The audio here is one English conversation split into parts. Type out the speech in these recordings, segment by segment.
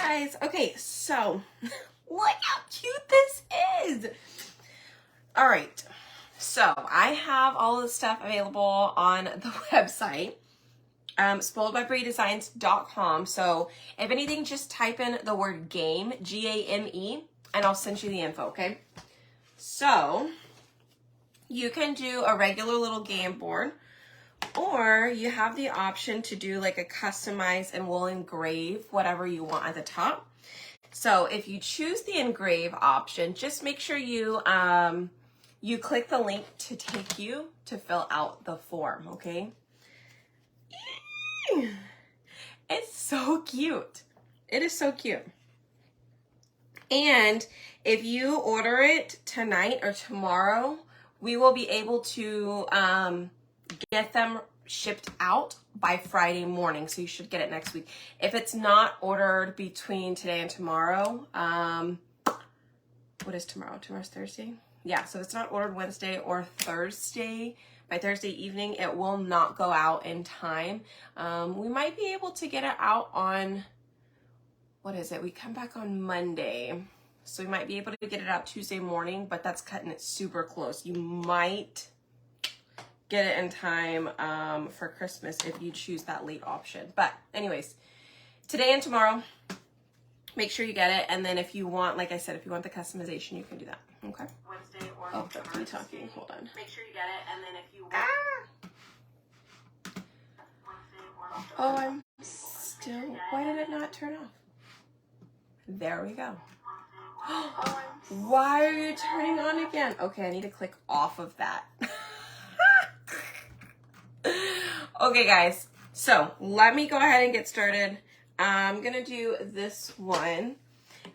guys. Okay, so look how cute this is. All right, so I have all the stuff available on the website, spoiledbybriedesigns.com. So if anything, just type in the word game, G-A-M-E, and I'll send you the info, okay? So you can do a regular little game board, or you have the option to do like a customize and we'll engrave whatever you want at the top. So if you choose the engrave option, just make sure you you click the link to take you to fill out the form, okay? It's so cute. It is so cute. And if you order it tonight or tomorrow, we will be able to get them shipped out by Friday morning. So you should get it next week. If it's not ordered between today and tomorrow, what is tomorrow? Tomorrow's Thursday? Yeah, so if it's not ordered Wednesday or Thursday, by Thursday evening, it will not go out in time. We might be able to get it out on, what is it? We come back on Monday. So we might be able to get it out Tuesday morning, but that's cutting it super close. You might get it in time for Christmas if you choose that late option. But anyways, today and tomorrow, make sure you get it. And then if you want, like I said, if you want the customization, you can do that. Okay. Wednesday or that's me talking. Hold on. Make sure you get it. And then if you want. Oh, I'm still. Why did it not turn off? There we go. Why are you turning on again? Okay, I need to click off of that. Okay, guys. So let me go ahead and get started. I'm gonna do this one,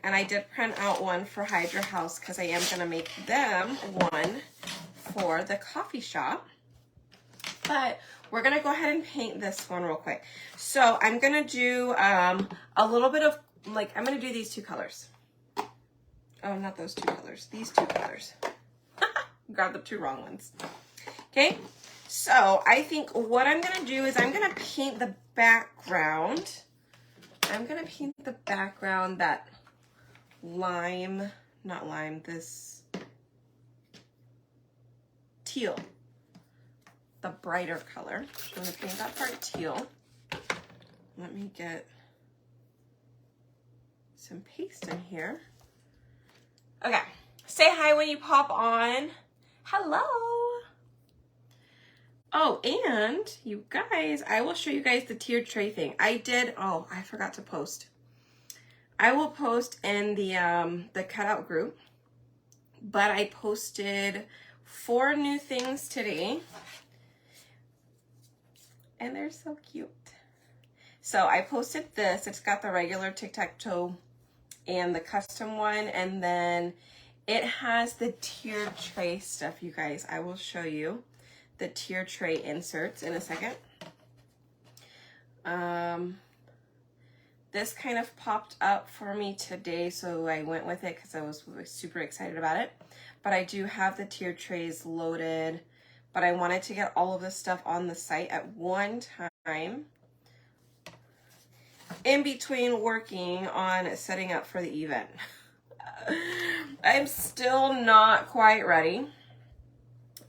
and I did print out one for Hydra House because I am gonna make them one for the coffee shop. But we're gonna go ahead and paint this one real quick. So I'm gonna do a little bit of, like, I'm gonna do these two colors. Oh, not those two colors. These two colors. Grabbed the two wrong ones. Okay. So I think what I'm gonna do is I'm gonna paint the background. I'm gonna paint the background that lime, not lime, this teal, the brighter color. I'm gonna paint that part teal. Let me get some paste in here. Okay, say hi when you pop on. Hello. Oh, and you guys, I will show you guys the tiered tray thing. I forgot to post. I will post in the cutout group, but I posted 4 new things today, and they're so cute. So I posted this. It's got the regular Tic-Tac-Toe and the custom one, and then it has the tiered tray stuff, you guys. I will show you the tier tray inserts in a second. This kind of popped up for me today, so I went with it because I was super excited about it. But I do have the tier trays loaded, but I wanted to get all of this stuff on the site at one time in between working on setting up for the event. I'm still not quite ready,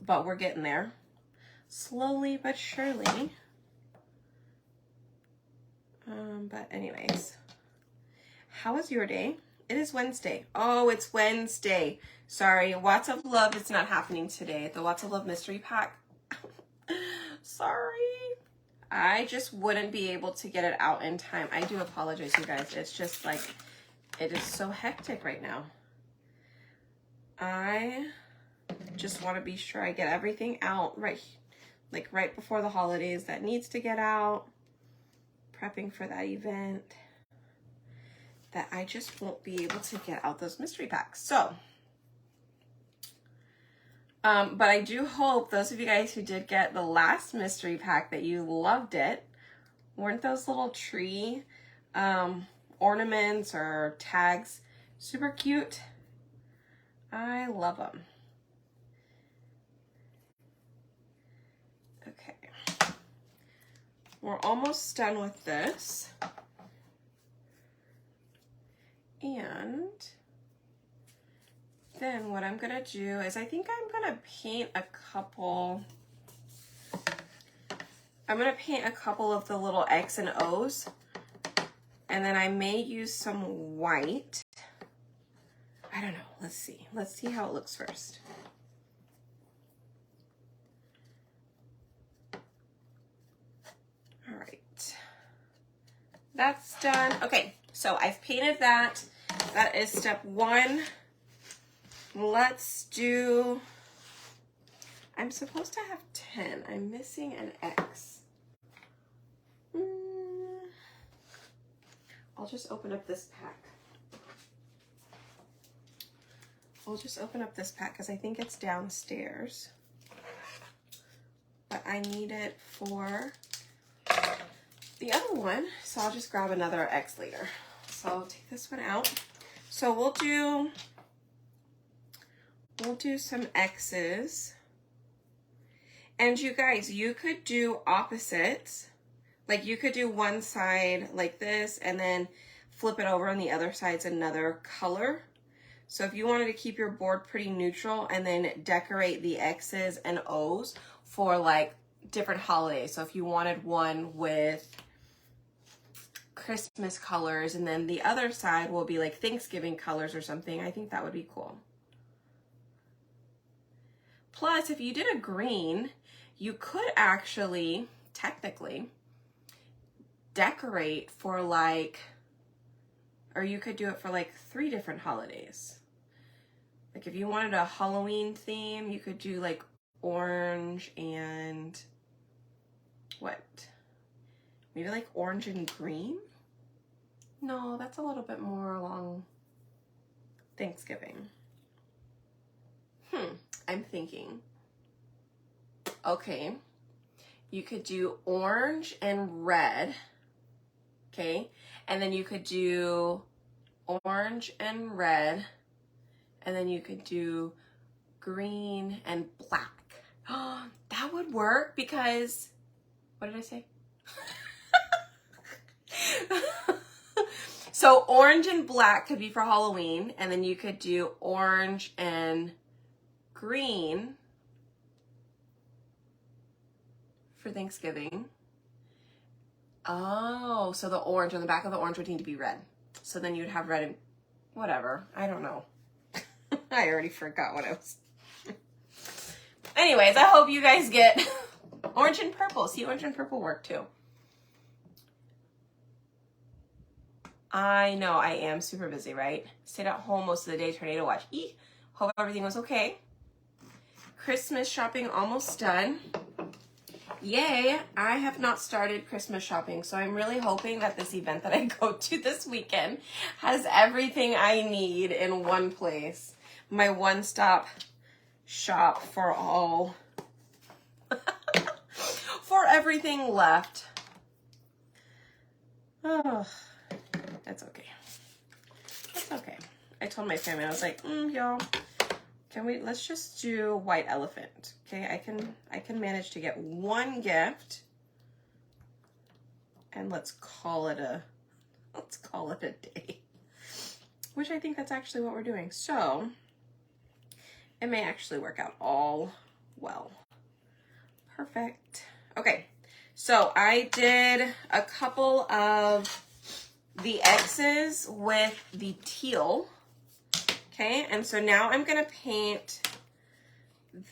but we're getting there. Slowly but surely. But anyways, how was your day? It is Wednesday. Oh, it's Wednesday. Sorry, Watts of Love is not happening today. The Watts of Love mystery pack. Sorry. I just wouldn't be able to get it out in time. I do apologize, you guys. It's just like, it is so hectic right now. I just want to be sure I get everything out right before the holidays that needs to get out, prepping for that event, that I just won't be able to get out those mystery packs. So, but I do hope those of you guys who did get the last mystery pack that you loved it. Weren't those little tree ornaments or tags super cute? I love them. Okay, we're almost done with this. then what I'm gonna do is I think I'm gonna paint a couple of the little X and O's, and then I may use some white. I don't know, let's see. Let's see how it looks first. All right, that's done. Okay, so I've painted that. That is step one. Let's do, I'm supposed to have 10. I'm missing an X. I'll just open up this pack. I'll just open up this pack because I think it's downstairs. But I need it for the other one, so I'll just grab another X later. So I'll take this one out. So we'll do some X's. And you guys, you could do opposites. Like you could do one side like this and then flip it over on the other side's another color. So if you wanted to keep your board pretty neutral and then decorate the X's and O's for like different holidays. So if you wanted one with Christmas colors and then the other side will be like Thanksgiving colors or something, I think that would be cool. Plus, if you did a green, you could actually, technically, decorate for like, or you could do it for like 3 different holidays. Like if you wanted a Halloween theme, you could do like orange and what? Maybe like orange and green? No, that's a little bit more along Thanksgiving. I'm thinking. Okay, you could do orange and red, okay? And then you could do orange and red, and then you could do green and black. Oh, that would work because, what did I say? So orange and black could be for Halloween, and then you could do orange and green for Thanksgiving. Oh, so the orange on the back of the orange would need to be red. So then you'd have red and whatever. I don't know. I already forgot what I was. Anyways, I hope you guys get orange and purple. See, orange and purple work too. I know I am super busy, right? Stayed at home most of the day, tornado watch. Hope everything was okay. Christmas shopping almost done. Yay, I have not started Christmas shopping, so I'm really hoping that this event that I go to this weekend has everything I need in one place. My one-stop shop for all, for everything left. Oh, that's okay. That's okay. I told my family, I was like, y'all, let's just do white elephant. Okay, I can manage to get one gift and let's call it a day. Which I think that's actually what we're doing. So it may actually work out all well. Perfect. Okay, so I did a couple of the X's with the teal. Okay, and so now I'm gonna paint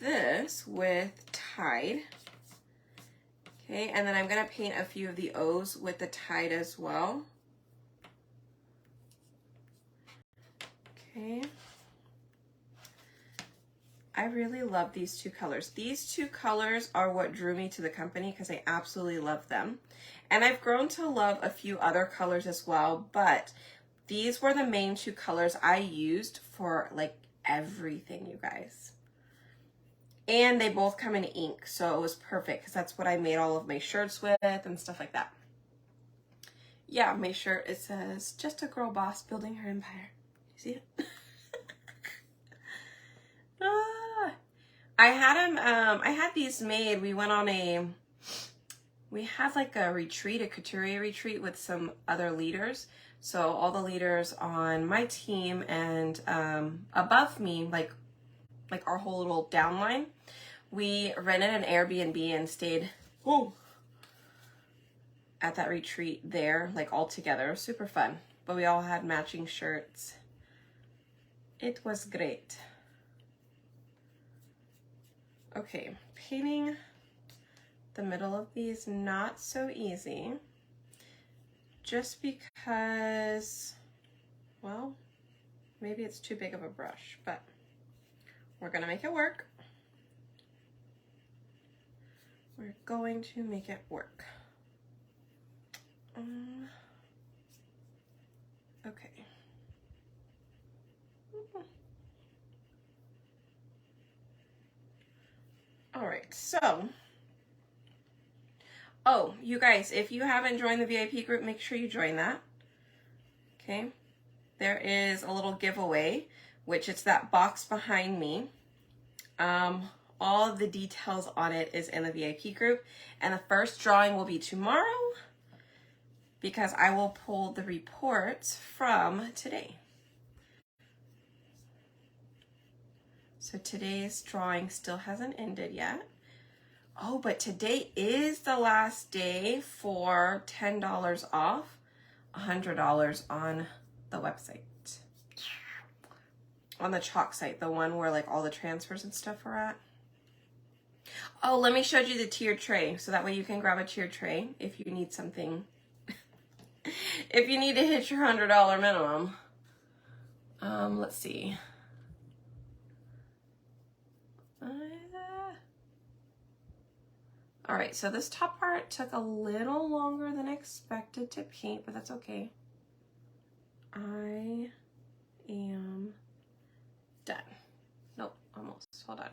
this with Tide. Okay, and then I'm gonna paint a few of the O's with the Tide as well. Okay. I really love these two colors. These two colors are what drew me to the company because I absolutely love them. And I've grown to love a few other colors as well, but these were the main 2 colors I used for like everything, you guys. And they both come in ink, so it was perfect because that's what I made all of my shirts with and stuff like that. Yeah, my shirt, it says, "Just a girl boss building her empire." You see it? I had these made. We went on we had like a retreat, a couturier retreat with some other leaders. So all the leaders on my team and above me, like our whole little downline, we rented an Airbnb and stayed at that retreat there, like all together. Super fun. But we all had matching shirts. It was great. Okay, painting the middle of these, not so easy. Just because, well, maybe it's too big of a brush, but we're gonna make it work. We're going to make it work. Okay. All right, so, oh, you guys, if you haven't joined the VIP group, make sure you join that. Okay. There is a little giveaway, which it's that box behind me. All of the details on it is in the VIP group, and the first drawing will be tomorrow because I will pull the reports from today. So today's drawing still hasn't ended yet. Oh, but today is the last day for $10 off, $100 on the website. On the Chalk site, the one where like all the transfers and stuff are at. Oh, let me show you the tiered tray, so that way you can grab a tiered tray if you need something. If you need to hit your $100 minimum. Let's see. All right, so this top part took a little longer than expected to paint, but that's okay. I am done. Nope, almost. Hold on.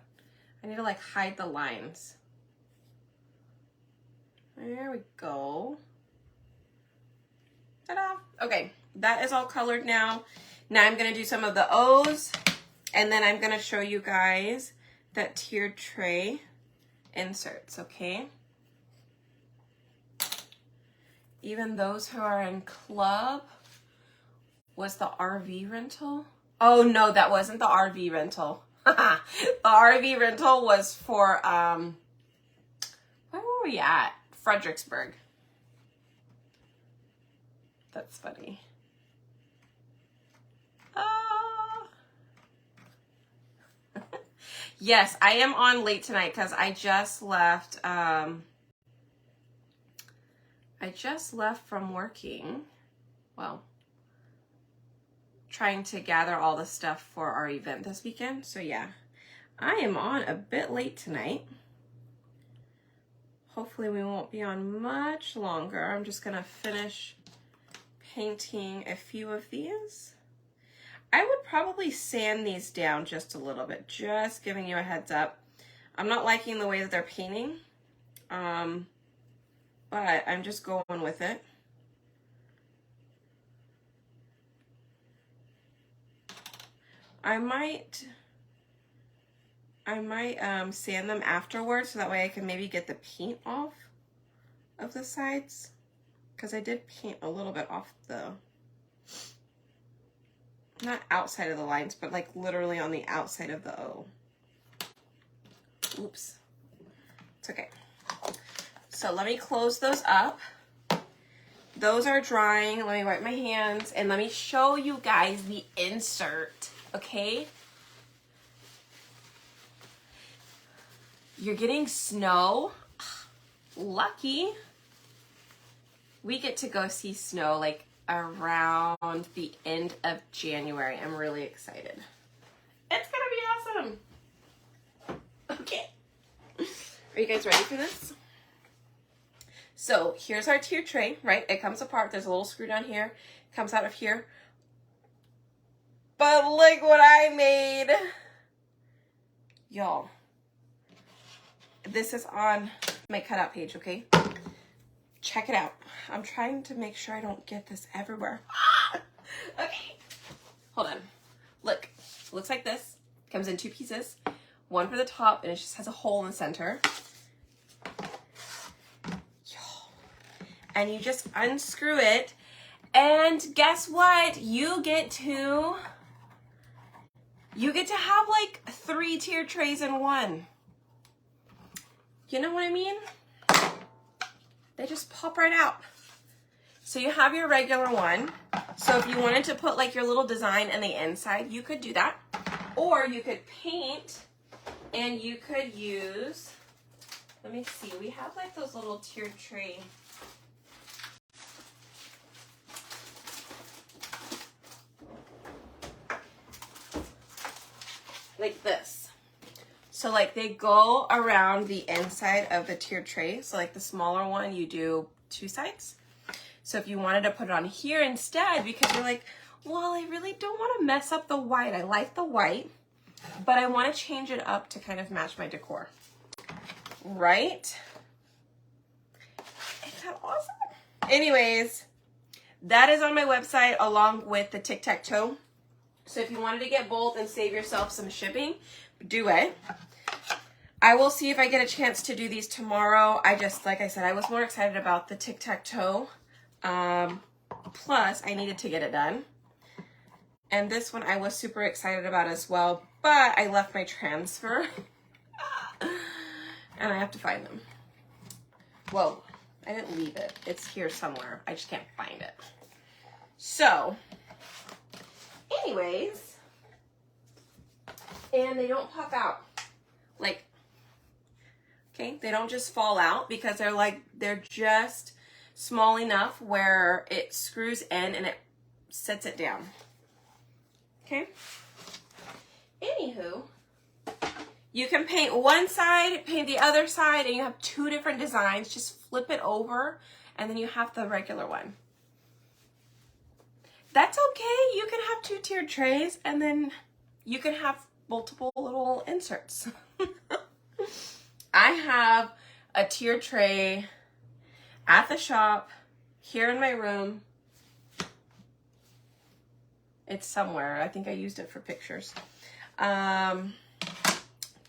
I need to like hide the lines. There we go. Ta-da! Okay, that is all colored now. Now I'm gonna do some of the O's, and then I'm gonna show you guys that tiered tray inserts, okay? Even those who are in club, was the RV rental? Oh no, that wasn't the RV rental. The RV rental was for, where were we at? Fredericksburg. That's funny. Yes, I am on late tonight because I just left from working. Well, trying to gather all the stuff for our event this weekend. So yeah, I am on a bit late tonight. Hopefully we won't be on much longer. I'm just gonna finish painting a few of these. I would probably sand these down just a little bit, just giving you a heads up. I'm not liking the way that they're painting, but I'm just going with it. I might sand them afterwards so that way I can maybe get the paint off of the sides, because I did paint a little bit off the, not outside of the lines, but like literally on the outside of the O. Oops. It's okay. So let me close those up. Those are drying. Let me wipe my hands and let me show you guys the insert, okay? You're getting snow. Lucky. We get to go see snow like around the end of January. I'm really excited. It's gonna be awesome. Okay. Are you guys ready for this? So here's our tier tray, right? It comes apart. There's a little screw down here. It comes out of here. But look what I made. Y'all. This is on my cutout page, okay? Check it out. I'm trying to make sure I don't get this everywhere. Ah! Okay. Hold on. Look. Looks like this. Comes in 2 pieces. One for the top, and it just has a hole in the center. Y'all. and you just unscrew it. And guess what? You get to have like 3 tiered trays in one. You know what I mean? They just pop right out. So you have your regular one. So if you wanted to put like your little design in the inside, you could do that. Or you could paint and you could use, let me see, we have like those little tiered tray. Like this. So like they go around the inside of the tiered tray. So like the smaller one, you do 2 sides. So if you wanted to put it on here instead, because you're like, well, I really don't want to mess up the white. I like the white, but I want to change it up to kind of match my decor. Right? Isn't that awesome? Anyways, that is on my website along with the Tic-Tac-Toe. So if you wanted to get both and save yourself some shipping, do it. I will see if I get a chance to do these tomorrow. Like I said, I was more excited about the Tic-Tac-Toe. Plus, I needed to get it done. And this one I was super excited about as well, but I left my transfer. And I have to find them. Whoa, I didn't leave it. It's here somewhere. I just can't find it. So, anyways, and they don't pop out. Like, okay, they don't just fall out because they're just small enough where it screws in and it sets it down. Okay? Anywho, you can paint one side, paint the other side, and you have 2 different designs. Just flip it over, and then you have the regular one. That's okay. You can have 2 tiered trays, and then you can have multiple little inserts. I have a tiered tray at the shop, here in my room. It's somewhere. I think I used it for pictures.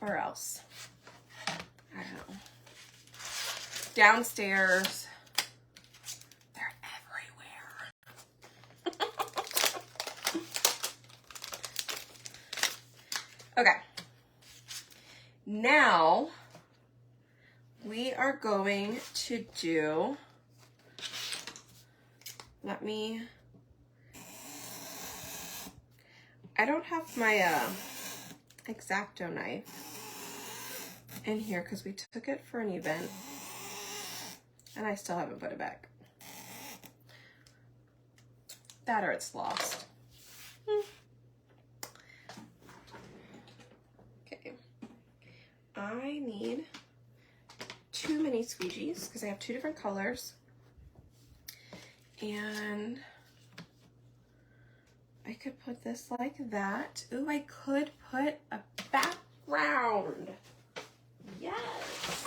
Where else? I don't know. Downstairs. They're everywhere. Okay. Now, we are going to do, I don't have my X-Acto knife in here because we took it for an event and I still haven't put it back. That or it's lost. Okay. I need 2 mini squeegees because I have 2 different colors. And I could put this like that. Ooh, I could put a background. Yes,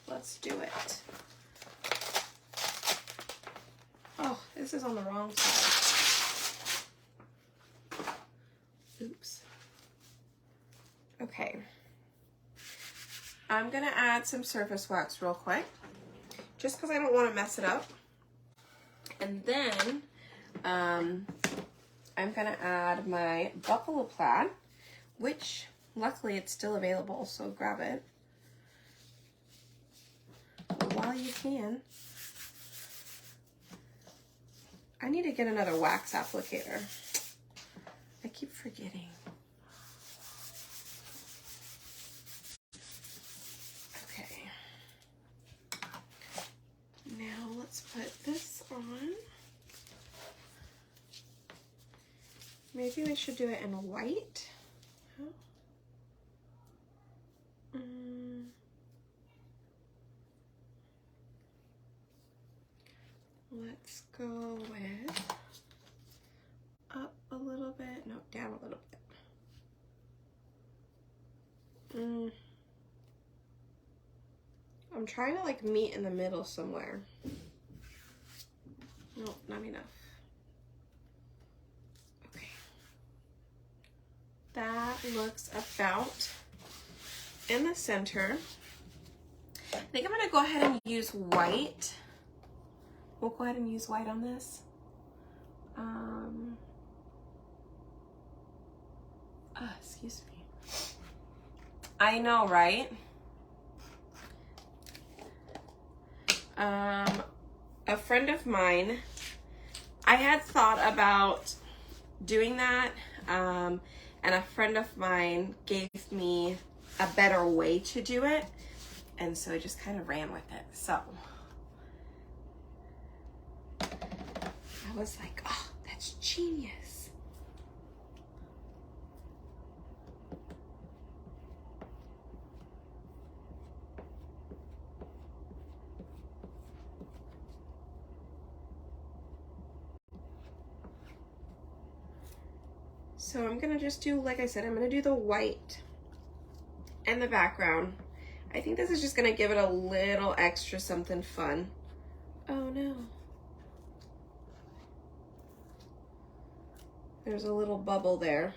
let's do it. Oh, this is on the wrong side. Oops. Okay. I'm gonna add some surface wax real quick, just because I don't want to mess it up. And then, I'm gonna add my buffalo plaid, which luckily it's still available, so grab it while you can. I need to get another wax applicator. I keep forgetting. Okay. Now let's put this on. Maybe we should do it in white. Let's go with up a little bit, no, down a little bit. I'm trying to like meet in the middle somewhere. Nope, not enough. Okay. That looks about in the center. I think I'm gonna go ahead and use white we'll go ahead and use white on this. Excuse me. I know, right? A friend of mine, I had thought about doing that, and a friend of mine gave me a better way to do it, and so I just kind of ran with it. So I was like, oh, that's genius. So I'm gonna just do, like I said, I'm gonna do the white and the background. I think this is just gonna give it a little extra something fun. Oh no. There's a little bubble there.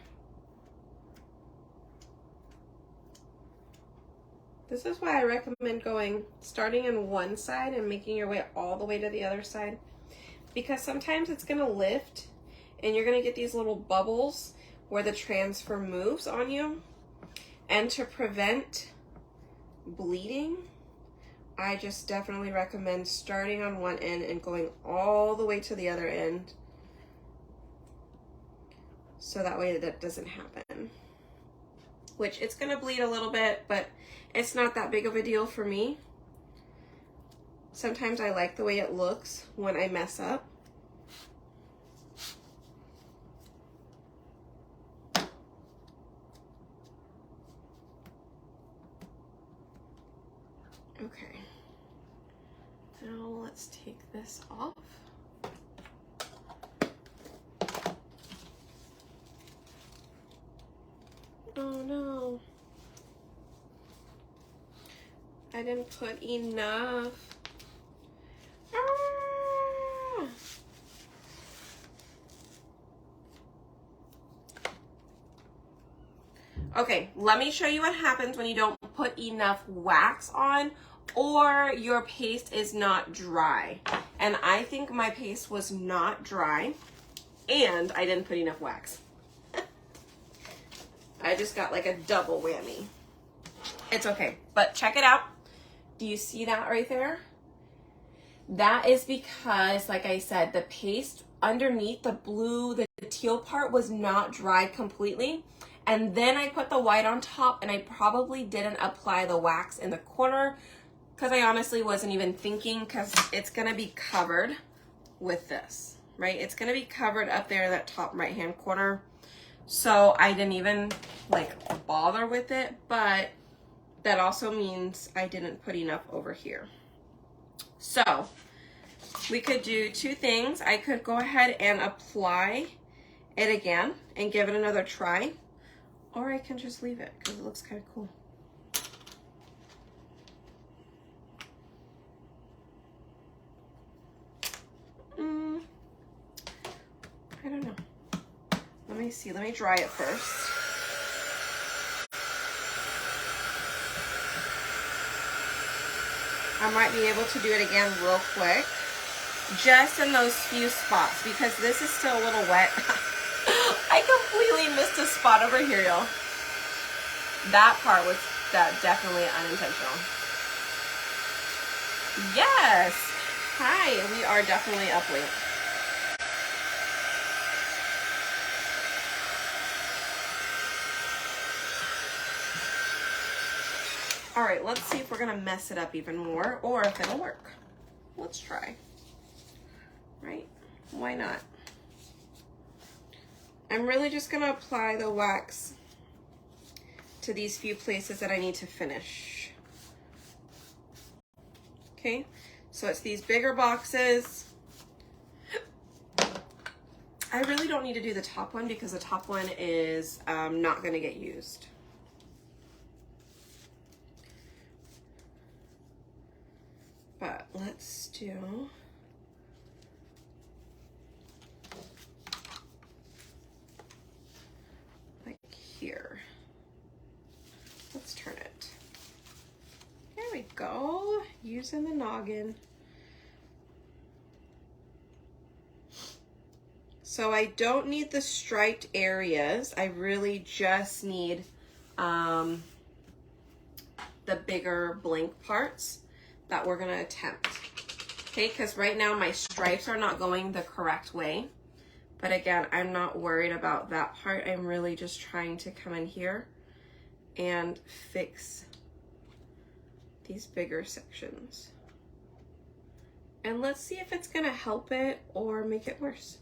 This is why I recommend starting in one side and making your way all the way to the other side, because sometimes it's gonna lift and you're gonna get these little bubbles where the transfer moves on you. And to prevent bleeding, I just definitely recommend starting on one end and going all the way to the other end, so that way that doesn't happen. Which, it's gonna bleed a little bit, but it's not that big of a deal for me. Sometimes I like the way it looks when I mess up. Okay, now let's take this off. Oh no, I didn't put enough. Ah. Okay, let me show you what happens when you don't put enough wax on or your paste is not dry. And I think my paste was not dry and I didn't put enough wax. I just got like a double whammy. It's okay, but check it out. Do you see that right there? That is because, like I said, the paste underneath the blue, the teal part was not dry completely. And then I put the white on top, and I probably didn't apply the wax in the corner because I honestly wasn't even thinking, because it's going to be covered with this, right? It's going to be covered up there in that top right-hand corner. So I didn't even like bother with it, but that also means I didn't put enough over here. So we could do two things. I could go ahead and apply it again and give it another try, or I can just leave it because it looks kind of cool. I don't know. Let me see. Let me dry it first. I might be able to do it again real quick, just in those few spots, because this is still a little wet. I completely missed a spot over here, y'all. That part was definitely unintentional. Yes. Hi, we are definitely up late. All right, let's see if we're gonna mess it up even more or if it'll work. Let's try, right? Why not? I'm really just gonna apply the wax to these few places that I need to finish. Okay, so it's these bigger boxes. I really don't need to do the top one because the top one is not gonna get used. But let's do like here. Let's turn it. There we go. Using the noggin. So I don't need the striped areas. I really just need the bigger blank parts that we're gonna attempt. Okay, because right now my stripes are not going the correct way. But again, I'm not worried about that part. I'm really just trying to come in here and fix these bigger sections. And let's see if it's gonna help it or make it worse.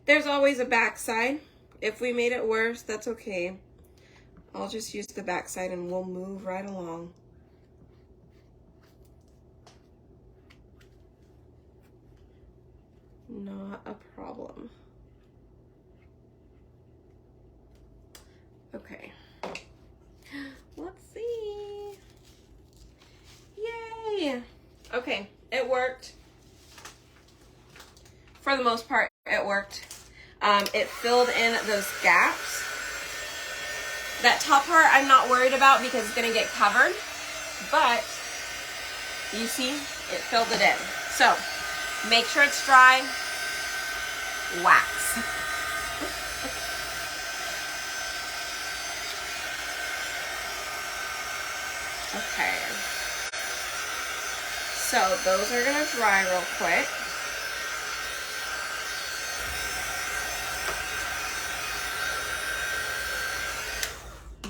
There's always a backside. If we made it worse, that's okay. I'll just use the backside and we'll move right along. Not a problem. Okay. Let's see. Yay! Okay, it worked. For the most part, it worked. It filled in those gaps. That top part I'm not worried about because it's gonna get covered, but you see, it filled it in. So, make sure it's dry, wax. Okay. So those are gonna dry real quick.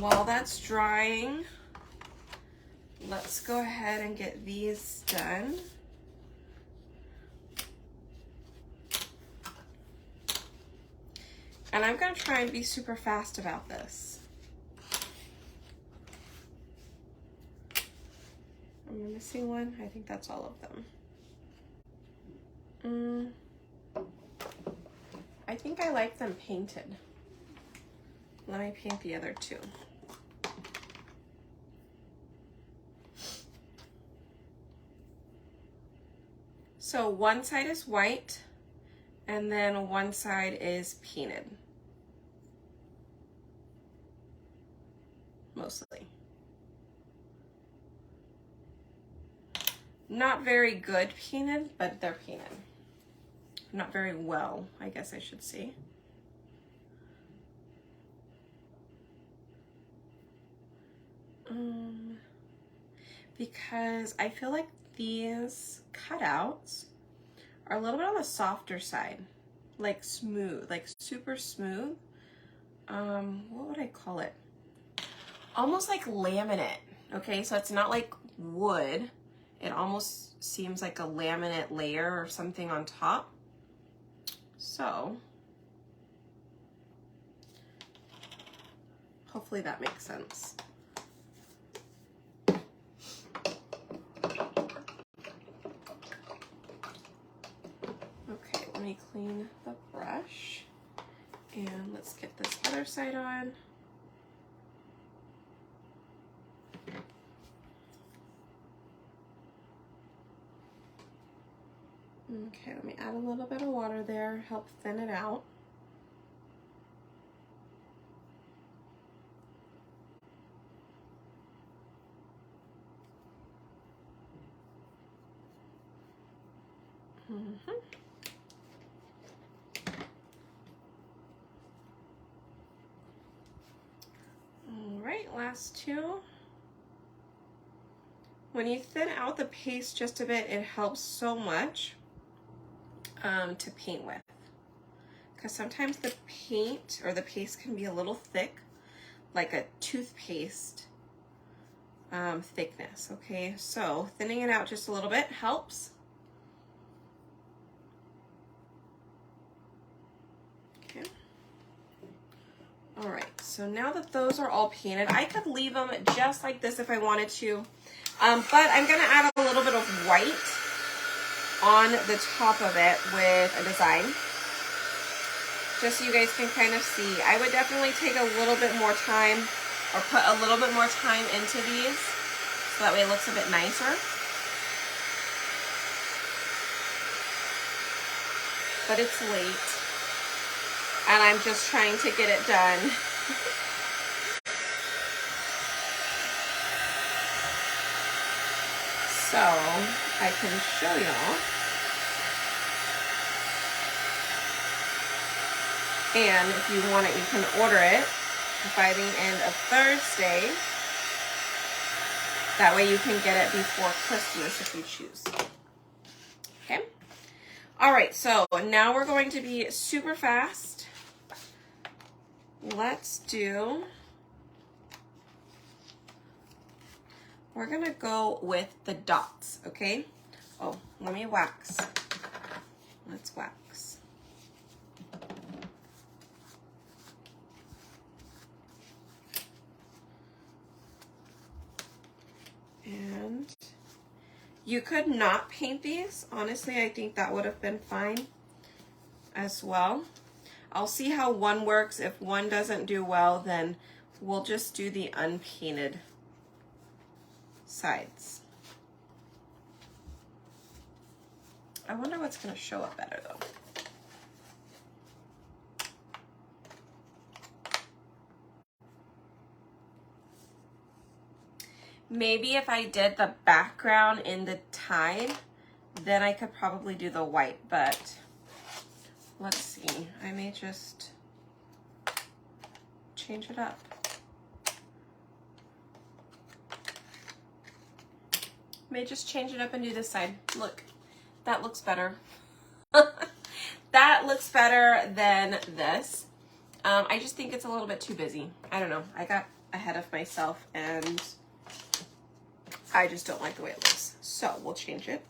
While that's drying, let's go ahead and get these done. And I'm gonna try and be super fast about this. Am I missing one? I think that's all of them. I think I like them painted. Let me paint the other two. So one side is white, and then one side is painted. Mostly. Not very good painted, but they're painted. Not very well, I guess I should say. Because I feel like these cutouts are a little bit on the softer side, like smooth, like super smooth. What would I call it? Almost like laminate. Okay, so it's not like wood. It almost seems like a laminate layer or something on top. So hopefully that makes sense. Okay, let me clean the brush and let's get this other side on. Okay, let me add a little bit of water there, help thin it out. All right, last two. When you thin out the paste just a bit, it helps so much to paint with. Because sometimes the paint or the paste can be a little thick, like a toothpaste thickness, okay? So thinning it out just a little bit helps. Okay. All right, so now that those are all painted, I could leave them just like this if I wanted to, but I'm gonna add a little bit of white on the top of it with a design, just so you guys can kind of see. I would definitely take a little bit more time or put a little bit more time into these so that way it looks a bit nicer. But it's late and I'm just trying to get it done. So I can show y'all. And if you want it, you can order it by the end of Thursday. That way you can get it before Christmas if you choose. Okay? All right, so now we're going to be super fast. We're gonna go with the dots, okay? Oh, let me wax. Let's wax. And you could not paint these. Honestly, I think that would have been fine as well. I'll see how one works. If one doesn't do well, then we'll just do the unpainted sides. I wonder what's going to show up better though. Maybe if I did the background in the tide, then I could probably do the white, but let's see. I may just change it up. May just change it up and do this side. Look, that looks better. That looks better than this. I just think it's a little bit too busy. I don't know. I got ahead of myself and I just don't like the way it looks. So we'll change it.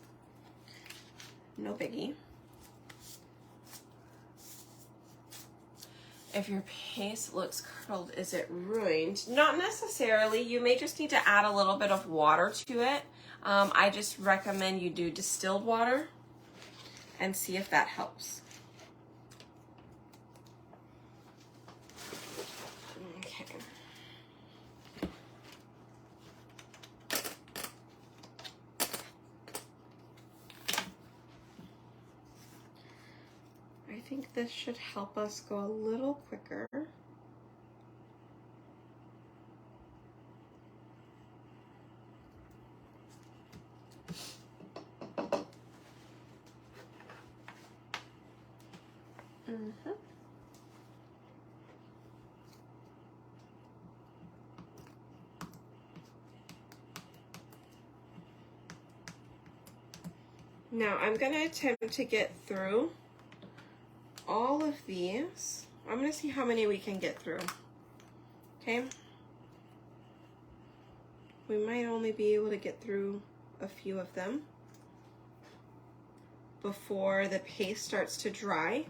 No biggie. If your paste looks curdled, is it ruined? Not necessarily. You may just need to add a little bit of water to it. I just recommend you do distilled water and see if that helps. Okay. I think this should help us go a little quicker. Now I'm going to attempt to get through all of these. I'm going to see how many we can get through. Okay? We might only be able to get through a few of them before the paste starts to dry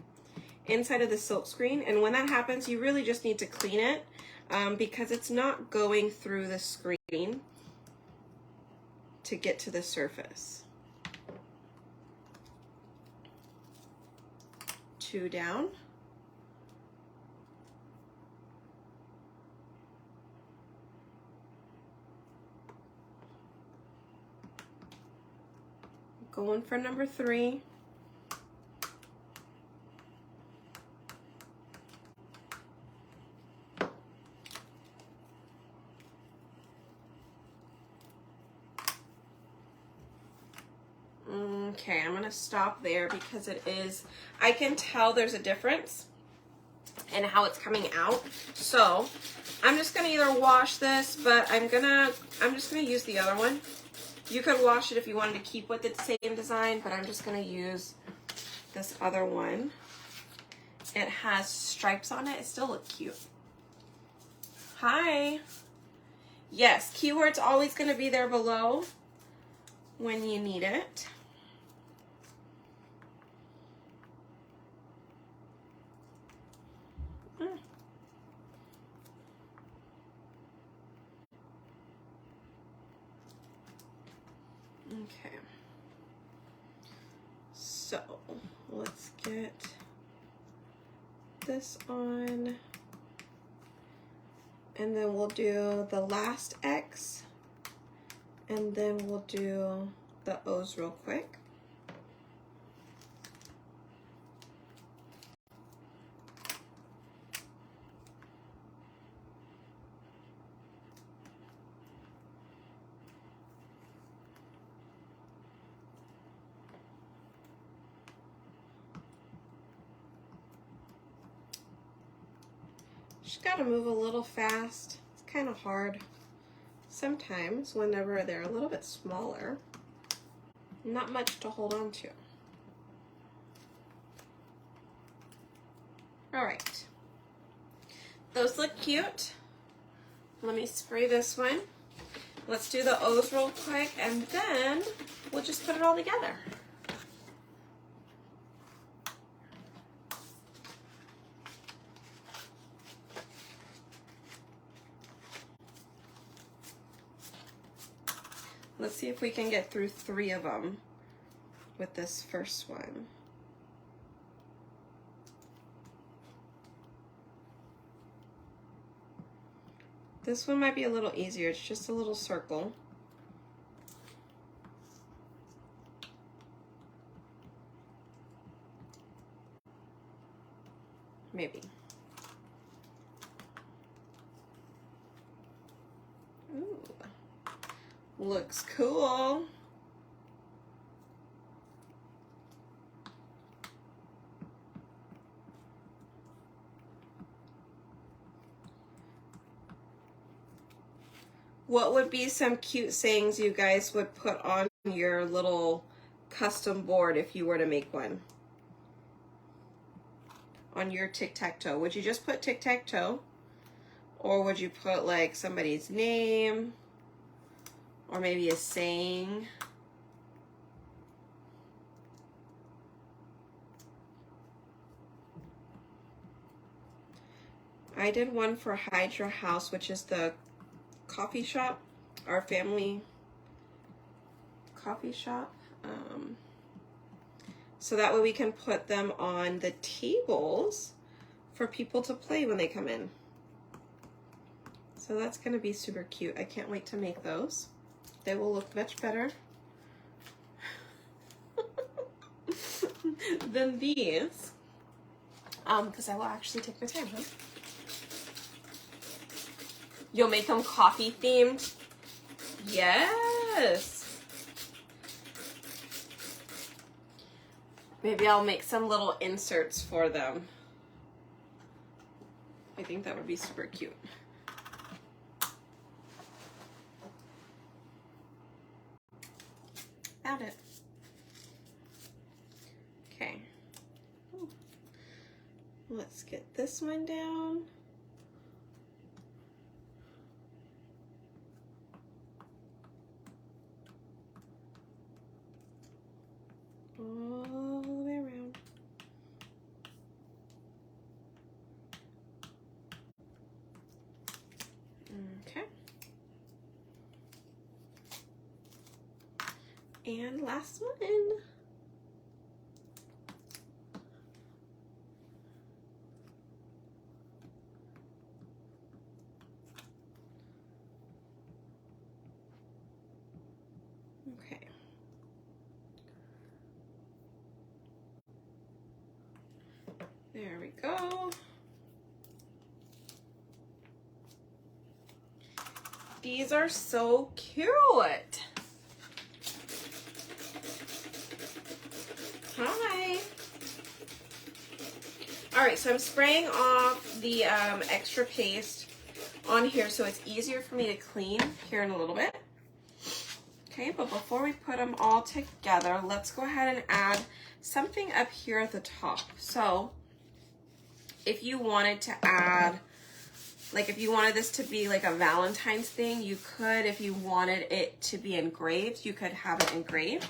inside of the silk screen. And when that happens, you really just need to clean it because it's not going through the screen to get to the surface. 2 down. Going for number 3. Okay, I'm gonna stop there because it is, I can tell there's a difference in how it's coming out. So I'm just gonna either wash this, but I'm just gonna use the other one. You could wash it if you wanted to keep with the same design, but I'm just gonna use this other one. It has stripes on it. It still looks cute. Hi. Yes, keyword's always gonna be there below when you need it. Okay, so let's get this on, and then we'll do the last X, and then we'll do the O's real quick. Just gotta move a little fast. It's kind of hard sometimes whenever they're a little bit smaller. Not much to hold on to. All right. Those look cute. Let me spray this one. Let's do the O's real quick, and then we'll just put it all together. Let's see if we can get through 3 of them with this first one. This one might be a little easier. It's just a little circle. Maybe. Ooh. Looks cool. What would be some cute sayings you guys would put on your little custom board if you were to make one? On your tic-tac-toe. Would you just put tic-tac-toe? Or would you put like somebody's name? Or maybe a saying? I did one for Hide Your House, which is the coffee shop, our family coffee shop. So that way we can put them on the tables for people to play when they come in. So that's going to be super cute. I can't wait to make those. They will look much better than these. Because I will actually take my time, huh? You'll make them coffee themed? Yes. Maybe I'll make some little inserts for them. I think that would be super cute. Found it. Okay. Ooh. Let's get this one down. All the way around. Okay. And last one. Okay. There we go. These are so cute. Hi. All right, so I'm spraying off the extra paste on here so it's easier for me to clean here in a little bit. Okay, but before we put them all together, let's go ahead and add something up here at the top. So if you wanted to add, like if you wanted this to be like a Valentine's thing, you could. If you wanted it to be engraved, you could have it engraved.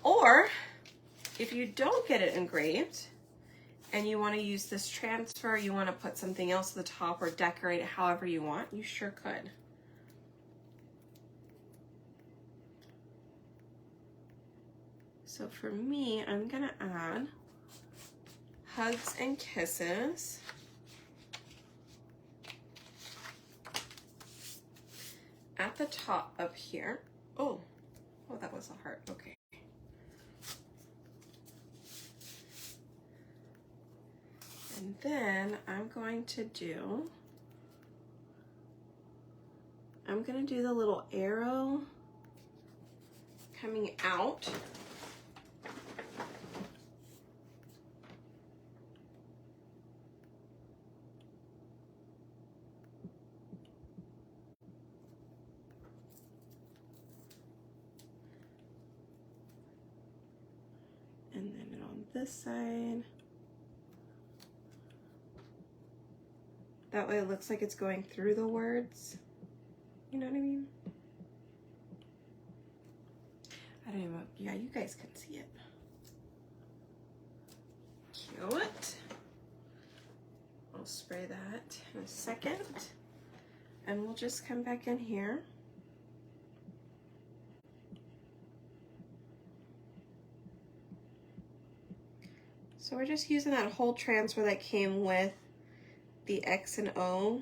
Or if you don't get it engraved and you want to use this transfer, you want to put something else at the top or decorate it however you want, you sure could. So for me, I'm gonna add hugs and kisses. At the top up here. Oh, that was a heart, okay. And then I'm gonna do the little arrow coming out. this side. That way it looks like it's going through the words. You know what I mean? I don't even know. Yeah, you guys can see it. Cute. I'll spray that in a second. And we'll just come back in here. So we're just using that whole transfer that came with the X and O,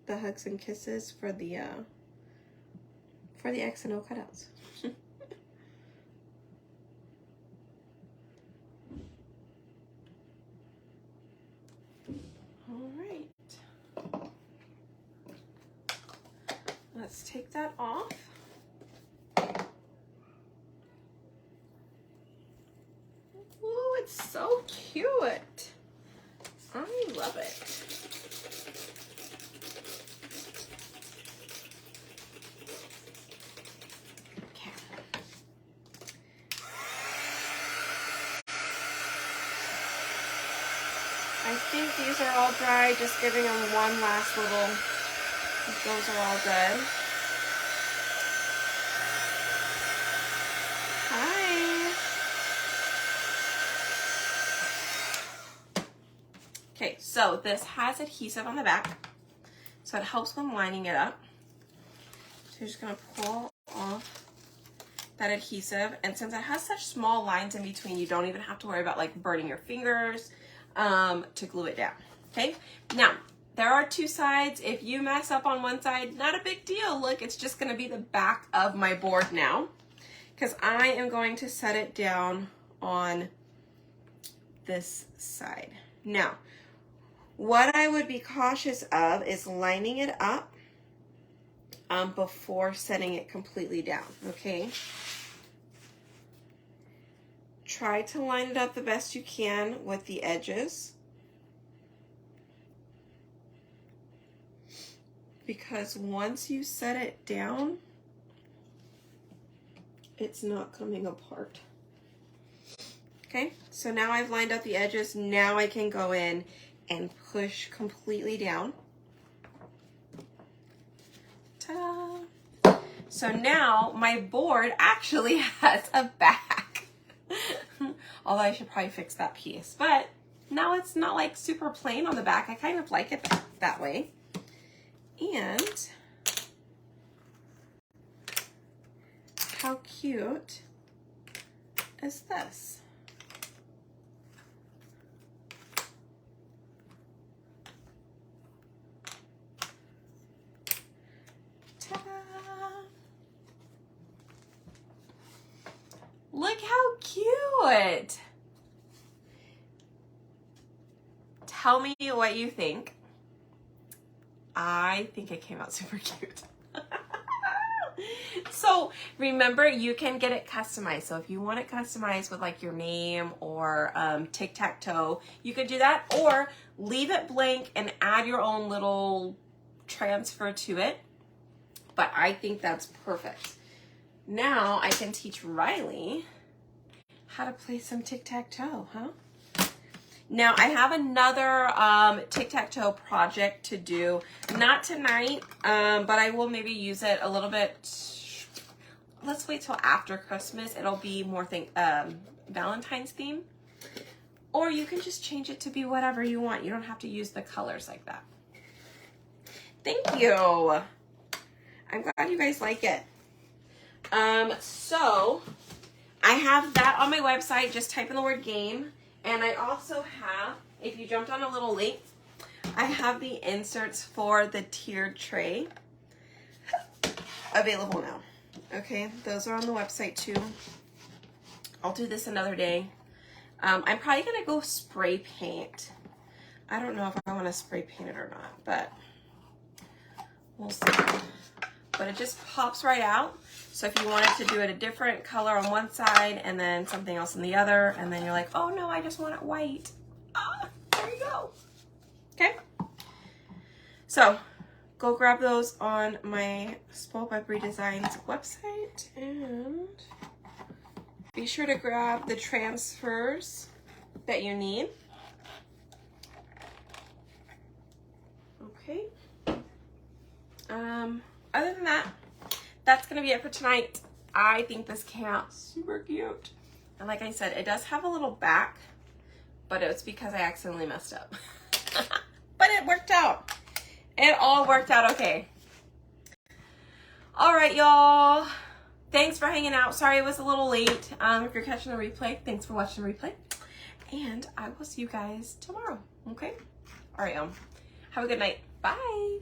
the hugs and kisses for the X and O cutouts. All right. Let's take that off. Ooh, it's so cute. I love it. Okay. I think these are all dry, just giving them one last little, those are all good. Hi. Okay, so this has adhesive on the back, so it helps when lining it up. So you're just gonna pull off that adhesive, and since it has such small lines in between, you don't even have to worry about like burning your fingers to glue it down. Okay, now there are two sides. If you mess up on one side, not a big deal. Look, it's just gonna be the back of my board now, because I am going to set it down on this side. Now, what I would be cautious of is lining it up before setting it completely down, okay? Try to line it up the best you can with the edges, because once you set it down, it's not coming apart. Okay, so now I've lined up the edges. Now I can go in and push completely down. Ta-da! So now my board actually has a back. Although I should probably fix that piece. But now it's not like super plain on the back. I kind of like it that way. And how cute is this? Look how cute. Tell me what you think. I think it came out super cute. So remember, you can get it customized. So if you want it customized with like your name or Tic-Tac-Toe, you could do that, or leave it blank and add your own little transfer to it. But I think that's perfect. Now I can teach Riley how to play some tic-tac-toe, huh? Now I have another tic-tac-toe project to do. Not tonight, but I will maybe use it a little bit. Let's wait till after Christmas. It'll be more Valentine's theme. Or you can just change it to be whatever you want. You don't have to use the colors like that. Thank you. I'm glad you guys like it. So I have that on my website. Just type in the word game. And I also have, if you jumped on a little late, I have the inserts for the tiered tray available now. Okay, those are on the website too. I'll do this another day. I'm probably gonna go spray paint. I don't know if I want to spray paint it or not, but we'll see. But it just pops right out. So if you wanted to do it a different color on one side and then something else on the other, and then you're like, oh no, I just want it white. Ah, there you go. Okay. So go grab those on my Spoiled by Brie Designs website, and be sure to grab the transfers that you need. Okay. Other than that, that's gonna be it for tonight. I think this came out super cute. And like I said, it does have a little back, but it's because I accidentally messed up. But it worked out. It all worked out okay. All right, y'all. Thanks for hanging out. Sorry it was a little late. If you're catching the replay, thanks for watching the replay. And I will see you guys tomorrow, okay? All right, y'all. Have a good night. Bye.